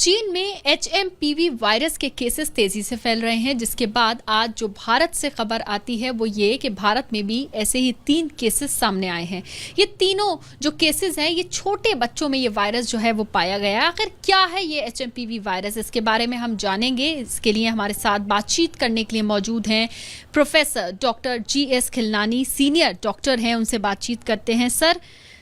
चीन में HMPV virus के केसेस तेजी से फैल रहे हैं, जिसके बाद आज जो भारत से खबर आती है वो ये कि भारत में भी ऐसे ही 3 केसेस सामने आए हैं। ये तीनों जो केसेस हैं, ये छोटे बच्चों में ये वायरस जो है वो पाया गया है। आखिर क्या है ये HMPV वायरस, इसके बारे में हम जानेंगे। इसके लिए हमारे साथ बातचीत करने के लिए मौजूद हैं professor doctor GS Khilnani, senior doctor हैं, उनसे बातचीत करते हैं। सर,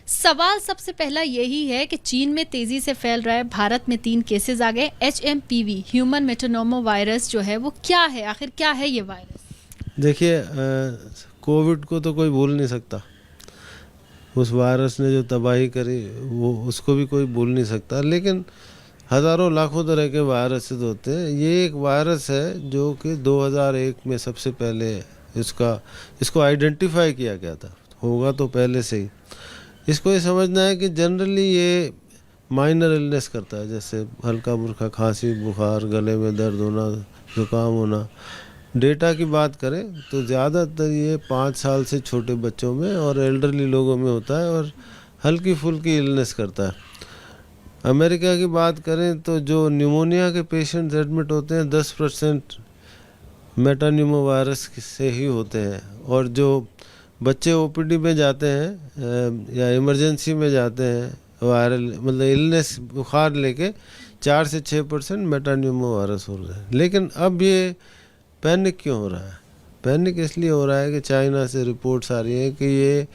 सवाल सबसे पहला यही है कि चीन में तेजी से फैल रहा है, भारत में 3 केसेस आ गए। HMPV ह्यूमन मेटानोमो वायरस जो है वो क्या है, आखिर क्या है ये वायरस? देखिए, कोविड को तो कोई भूल नहीं सकता। उस वायरस ने जो तबाही करी वो उसको भी कोई भूल नहीं सकता, लेकिन हज़ारों लाखों तरह के वायरस होते हैं। ये एक वायरस है जो कि 2001 में सबसे पहले इसको आइडेंटिफाई किया गया था। होगा तो पहले से ही। इसको ये समझना है कि जनरली ये माइनर इलनेस करता है, जैसे हल्का बुल्का खांसी, बुखार, गले में दर्द होना, जुकाम होना। डेटा की बात करें तो ज़्यादातर ये 5 साल से छोटे बच्चों में और एल्डरली लोगों में होता है और हल्की फुल्की इलनेस करता है। अमेरिका की बात करें तो जो न्यूमोनिया के पेशेंट्स एडमिट होते हैं 10% मेटान्यूमो वायरस से ही होते हैं, और जो बच्चे OPD में जाते हैं या इमरजेंसी में जाते हैं वायरल मतलब इलनेस बुखार लेके 4 से 6% मेटान्यूमो वायरस हो रहा है। लेकिन अब ये पैनिक क्यों हो रहा है? पैनिक इसलिए हो रहा है कि चाइना से रिपोर्ट्स आ रही हैं कि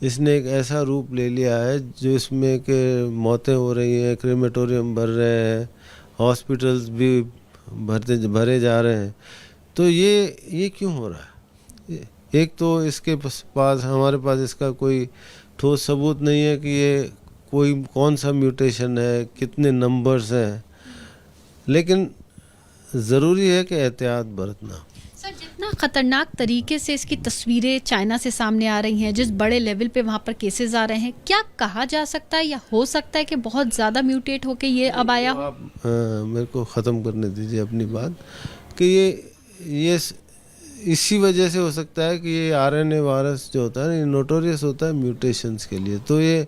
इसने एक ऐसा रूप ले लिया है जो इसमें कि मौतें हो रही हैं, क्रेमेटोरियम भर रहे हैं, हॉस्पिटल्स भी भरे जा रहे हैं। तो ये क्यों हो रहा है? एक तो इसके पास हमारे पास इसका कोई ठोस सबूत नहीं है कि ये कौन सा म्यूटेशन है, कितने नंबर्स हैं, लेकिन ज़रूरी है कि एहतियात बरतना। सर, जितना खतरनाक तरीके से इसकी तस्वीरें चाइना से सामने आ रही हैं, जिस बड़े लेवल पे वहाँ पर केसेस आ रहे हैं, क्या कहा जा सकता है या हो सकता है कि बहुत ज़्यादा म्यूटेट होके ये अब आया हो? मेरे को ख़त्म करने दीजिए अपनी बात कि ये इसी वजह से हो सकता है कि ये RNA वायरस जो होता है ना, ये नोटोरियस होता है म्यूटेशंस के लिए। तो ये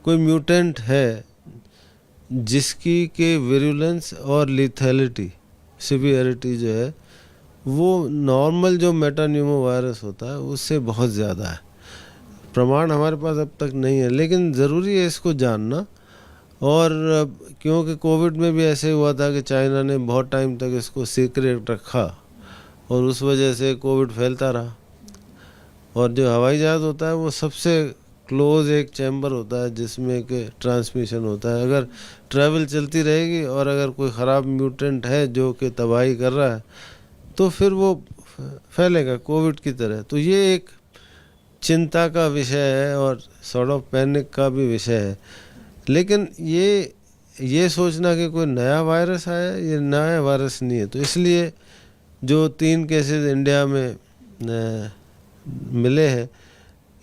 कोई म्यूटेंट है जिसकी के विरुलेंस और लिथैलिटी, सिवियरिटी जो है वो नॉर्मल जो मेटान्यूमो वायरस होता है उससे बहुत ज़्यादा है। प्रमाण हमारे पास अब तक नहीं है, लेकिन ज़रूरी है इसको जानना। और क्योंकि कोविड में भी ऐसे हुआ था कि चाइना ने बहुत टाइम तक इसको सीक्रेट रखा और उस वजह से कोविड फैलता रहा। और जो हवाई जहाज़ होता है वो सबसे क्लोज एक चैम्बर होता है जिसमें कि ट्रांसमिशन होता है। अगर ट्रैवल चलती रहेगी और अगर कोई ख़राब म्यूटेंट है जो कि तबाही कर रहा है तो फिर वो फैलेगा कोविड की तरह। तो ये एक चिंता का विषय है और सॉर्ट ऑफ पैनिक का भी विषय है। लेकिन ये सोचना कि कोई नया वायरस आया, ये नया वायरस नहीं है। तो इसलिए जो 3 केसेस इंडिया में मिले हैं,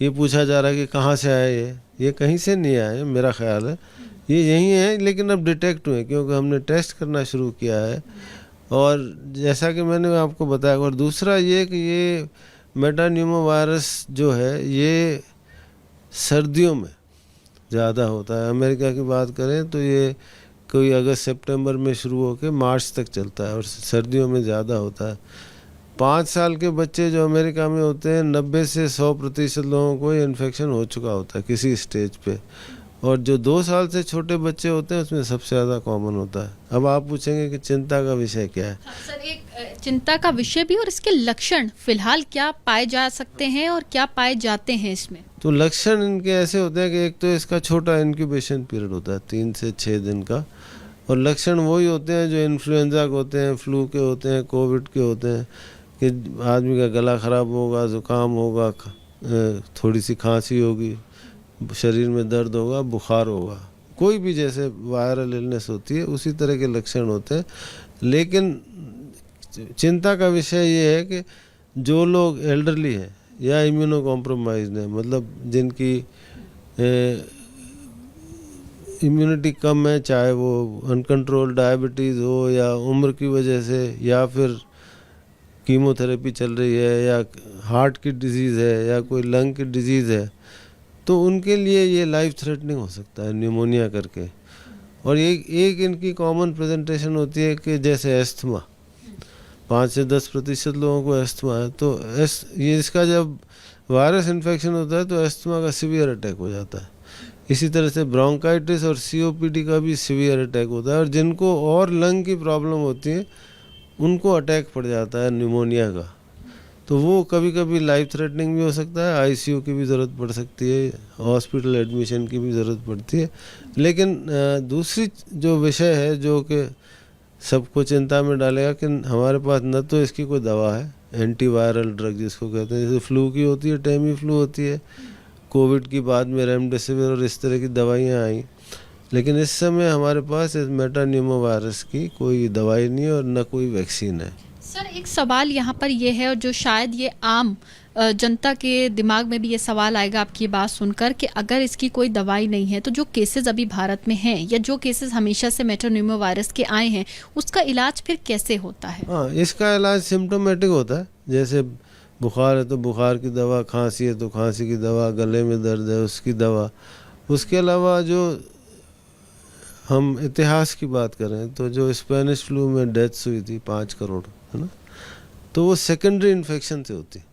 ये पूछा जा रहा है कि कहाँ से आए। ये कहीं से नहीं आए, मेरा ख्याल है ये यहीं है, लेकिन अब डिटेक्ट हुए क्योंकि हमने टेस्ट करना शुरू किया है। और जैसा कि मैंने आपको बताया, और दूसरा ये कि ये मेटान्यूमो वायरस जो है ये सर्दियों में ज़्यादा होता है। अमेरिका की बात करें तो ये कोई अगस्त सितंबर में शुरू होकर मार्च तक चलता है और सर्दियों में ज़्यादा होता है। 5 साल के बच्चे जो अमेरिका में होते हैं 90 से 100% लोगों को ये इन्फेक्शन हो चुका होता है किसी स्टेज पे, और जो 2 साल से छोटे बच्चे होते हैं उसमें सबसे ज़्यादा कॉमन होता है। अब आप पूछेंगे कि चिंता का विषय क्या है? सर, एक चिंता का विषय भी, और इसके लक्षण फिलहाल क्या पाए जा सकते हैं और क्या पाए जाते हैं इसमें? तो लक्षण इनके ऐसे होते हैं कि एक तो इसका छोटा इंक्यूबेशन पीरियड होता है 3 से 6 दिन का, और लक्षण वही होते हैं जो इन्फ्लुएंजा के होते हैं, फ्लू के होते हैं, कोविड के होते हैं कि आदमी का गला ख़राब होगा, ज़ुकाम होगा, थोड़ी सी खांसी होगी, शरीर में दर्द होगा, बुखार होगा। कोई भी जैसे वायरल इलनेस होती है उसी तरह के लक्षण होते हैं। लेकिन चिंता का विषय ये है कि जो लोग एल्डरली हैं या इम्यूनो कॉम्प्रोमाइज्ड हैं, मतलब जिनकी इम्यूनिटी कम है, चाहे वो अनकंट्रोल्ड डायबिटीज़ हो या उम्र की वजह से या फिर कीमोथेरेपी चल रही है या हार्ट की डिजीज़ है या कोई लंग की डिजीज़ है, तो उनके लिए ये लाइफ थ्रेटनिंग हो सकता है न्यूमोनिया करके। और एक इनकी कॉमन प्रेजेंटेशन होती है कि जैसे अस्थमा, 5 से 10% लोगों को अस्थमा है, तो ये इसका जब वायरस इन्फेक्शन होता है तो अस्थमा का सीवियर अटैक हो जाता है। इसी तरह से ब्रोंकाइटिस और सीओपीडी का भी सीवियर अटैक होता है, और जिनको और लंग की प्रॉब्लम होती है उनको अटैक पड़ जाता है निमोनिया का, तो वो कभी कभी लाइफ थ्रेटनिंग भी हो सकता है, आईसीयू की भी ज़रूरत पड़ सकती है, हॉस्पिटल एडमिशन की भी ज़रूरत पड़ती है। लेकिन दूसरी जो विषय है जो कि सबको चिंता में डालेगा कि हमारे पास न तो इसकी कोई दवा है, एंटीवायरल ड्रग जिसको कहते हैं, जैसे फ्लू की होती है, टेमी फ्लू होती है, कोविड की बाद में रेमडेसिविर और इस तरह की दवाइयाँ आई, लेकिन इस समय हमारे पास इस मेटान्यूमो वायरस की कोई दवाई नहीं है और न कोई वैक्सीन है। सर एक सवाल यहाँ पर ये है, और जो शायद ये आम जनता के दिमाग में भी ये सवाल आएगा आपकी बात सुनकर, कि अगर इसकी कोई दवाई नहीं है तो जो केसेस अभी भारत में हैं या जो केसेस हमेशा से मेटान्यूमो वायरस के आए हैं उसका इलाज फिर कैसे होता है? हाँ, इसका इलाज सिम्टोमेटिक होता है, जैसे बुखार है तो बुखार की दवा, खांसी है तो खांसी की दवा, गले में दर्द है उसकी दवा। उसके अलावा जो हम इतिहास की बात करें तो जो स्पेनिश फ्लू में डेथ्स हुई थी 5 करोड़, है ना, तो वो सेकेंडरी इन्फेक्शन से होती है।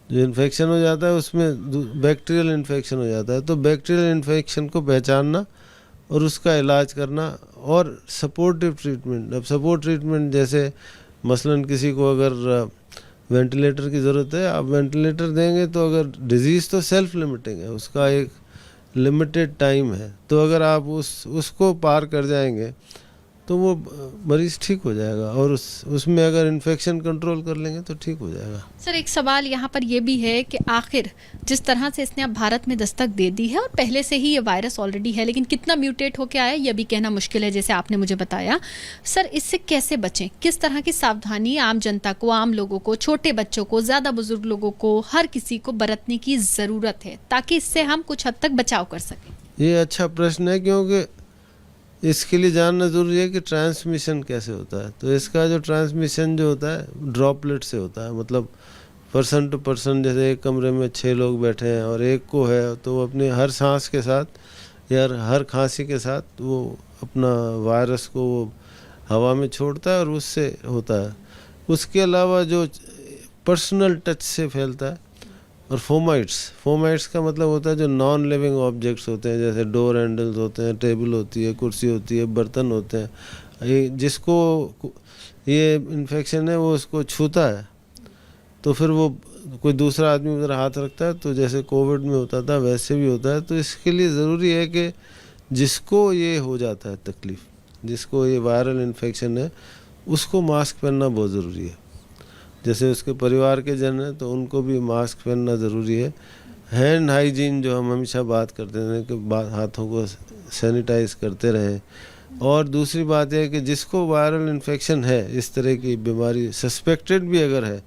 जो इन्फेक्शन हो जाता है उसमें बैक्टीरियल इन्फेक्शन हो जाता है, तो बैक्टीरियल इन्फेक्शन को पहचानना और उसका इलाज करना और सपोर्टिव ट्रीटमेंट। अब सपोर्ट ट्रीटमेंट जैसे मसलन किसी को अगर वेंटिलेटर की ज़रूरत है, आप वेंटिलेटर देंगे तो अगर डिजीज़ तो सेल्फ लिमिटिंग है, उसका एक लिमिटेड टाइम है, तो अगर आप उसको पार कर जाएंगे तो वो मरीज़ ठीक हो जाएगा, और उसमें अगर इन्फेक्शन कंट्रोल कर लेंगे तो ठीक हो जाएगा। सर एक सवाल यहाँ पर ये भी है कि आखिर जिस तरह से इसने अब भारत में दस्तक दे दी है, और पहले से ही ये वायरस ऑलरेडी है, लेकिन कितना म्यूटेट होकर आया ये भी कहना मुश्किल है, जैसे आपने मुझे बताया। सर इससे कैसे बचें, किस तरह की सावधानी आम जनता को, आम लोगों को, छोटे बच्चों को, ज़्यादा बुजुर्ग लोगों को, हर किसी को बरतने की ज़रूरत है ताकि इससे हम कुछ हद तक बचाव कर सकें? ये अच्छा प्रश्न है, क्योंकि इसके लिए जानना ज़रूरी है कि ट्रांसमिशन कैसे होता है। तो इसका जो ट्रांसमिशन जो होता है ड्रॉपलेट से होता है, मतलब पर्सन टू पर्सन। जैसे एक कमरे में 6 लोग बैठे हैं और एक को है तो वो अपने हर सांस के साथ या हर खांसी के साथ वो अपना वायरस को वो हवा में छोड़ता है और उससे होता है। उसके अलावा जो पर्सनल टच से फैलता है, और फोमाइट्स का मतलब होता है जो नॉन लिविंग ऑब्जेक्ट्स होते हैं, जैसे डोर हैंडल्स होते हैं, टेबल होती है, कुर्सी होती है, बर्तन होते हैं, ये जिसको ये इन्फेक्शन है वो उसको छूता है तो फिर वो कोई दूसरा आदमी उधर हाथ रखता है, तो जैसे कोविड में होता था वैसे भी होता है। तो इसके लिए ज़रूरी है कि जिसको ये हो जाता है तकलीफ़, जिसको ये वायरल इन्फेक्शन है, उसको मास्क पहनना बहुत ज़रूरी है। जैसे उसके परिवार के जन हैं तो उनको भी मास्क पहनना ज़रूरी है। हैंड हाइजीन जो हम हमेशा बात करते हैं कि हाथों को सैनिटाइज करते रहें। और दूसरी बात यह है कि जिसको वायरल इन्फेक्शन है, इस तरह की बीमारी सस्पेक्टेड भी अगर है,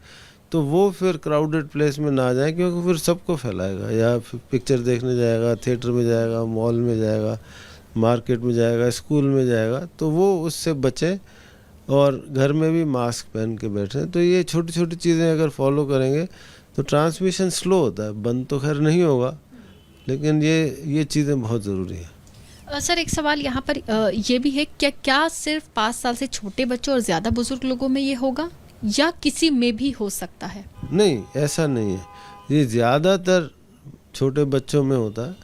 तो वो फिर क्राउडेड प्लेस में ना जाए, क्योंकि फिर सबको फैलाएगा। या फिर पिक्चर देखने जाएगा, थिएटर में जाएगा, मॉल में जाएगा, मार्केट में जाएगा, स्कूल में जाएगा, तो वो उससे बचें और घर में भी मास्क पहन के बैठें। तो ये छोटी छोटी चीज़ें अगर फॉलो करेंगे तो ट्रांसमिशन स्लो होता है, बंद तो खैर नहीं होगा, लेकिन ये चीज़ें बहुत ज़रूरी है। सर एक सवाल यहाँ पर ये भी है, क्या सिर्फ 5 साल से छोटे बच्चों और ज़्यादा बुजुर्ग लोगों में ये होगा या किसी में भी हो सकता है? नहीं, ऐसा नहीं है। ये ज़्यादातर छोटे बच्चों में होता है,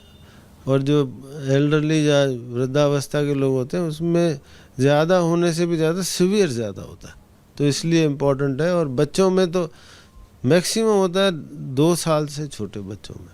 और जो एल्डरली या वृद्धावस्था के लोग होते हैं उसमें ज़्यादा होने से भी ज़्यादा सीवियर ज़्यादा होता है, तो इसलिए इम्पॉर्टेंट है। और बच्चों में तो मैक्सिमम होता है 2 साल से छोटे बच्चों में।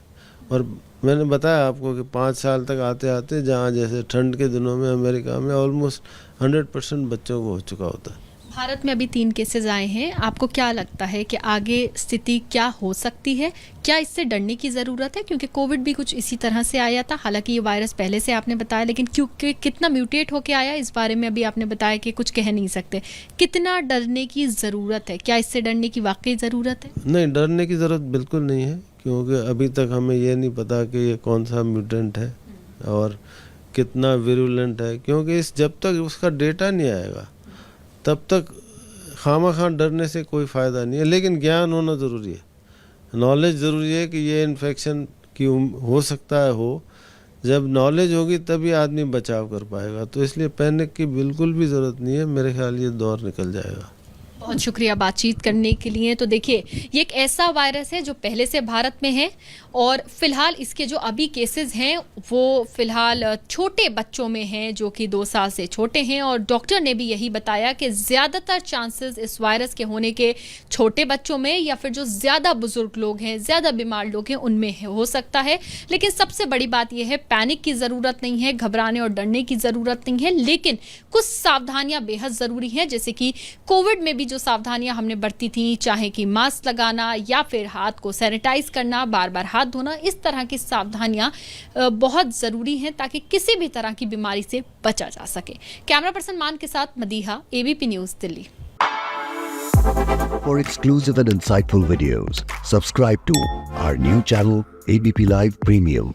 और मैंने बताया आपको कि 5 साल तक आते आते, जहाँ जैसे ठंड के दिनों में अमेरिका में ऑलमोस्ट 100% बच्चों को हो चुका होता है। भारत में अभी 3 केसेस आए हैं, आपको क्या लगता है कि आगे स्थिति क्या हो सकती है? क्या इससे डरने की ज़रूरत है? क्योंकि कोविड भी कुछ इसी तरह से आया था, हालांकि ये वायरस पहले से आपने बताया, लेकिन क्योंकि कितना म्यूटेट होके आया इस बारे में अभी आपने बताया कि कुछ कह नहीं सकते। कितना डरने की ज़रूरत है? क्या इससे डरने की वाकई ज़रूरत है? नहीं, डरने की ज़रूरत बिल्कुल नहीं है, क्योंकि अभी तक हमें ये नहीं पता कि ये कौन सा म्यूटेंट है और कितना विरुलेंट है, क्योंकि जब तक उसका डेटा नहीं आएगा तब तक खामखा डरने से कोई फ़ायदा नहीं है। लेकिन ज्ञान होना ज़रूरी है, नॉलेज ज़रूरी है कि ये इन्फेक्शन की हो सकता है हो, जब नॉलेज होगी तभी आदमी बचाव कर पाएगा। तो इसलिए पैनिक की बिल्कुल भी ज़रूरत नहीं है, मेरे ख्याल ये दौर निकल जाएगा। बहुत शुक्रिया बातचीत करने के लिए। तो देखिए, ये एक ऐसा वायरस है जो पहले से भारत में है और फिलहाल इसके जो अभी केसेस हैं वो फिलहाल छोटे बच्चों में हैं जो कि 2 साल से छोटे हैं, और डॉक्टर ने भी यही बताया कि ज़्यादातर चांसेस इस वायरस के होने के छोटे बच्चों में या फिर जो ज़्यादा बुजुर्ग लोग हैं, ज़्यादा बीमार लोग हैं, उनमें हो सकता है। लेकिन सबसे बड़ी बात यह है, पैनिक की ज़रूरत नहीं है, घबराने और डरने की ज़रूरत नहीं है, लेकिन कुछ सावधानियां बेहद ज़रूरी हैं। जैसे कि कोविड में भी जो सावधानियां हमने बरती थी, चाहे कि मास्क लगाना या फिर हाथ को सैनिटाइज करना, बार बार हाथ धोना, इस तरह की सावधानियां बहुत ज़रूरी हैं ताकि किसी भी तरह की बीमारी से बचा जा सके। कैमरा पर्सन मान के साथ Madiha, ABP news, Delhi. For exclusive and insightful videos, subscribe to our new channel ABP Live Premium.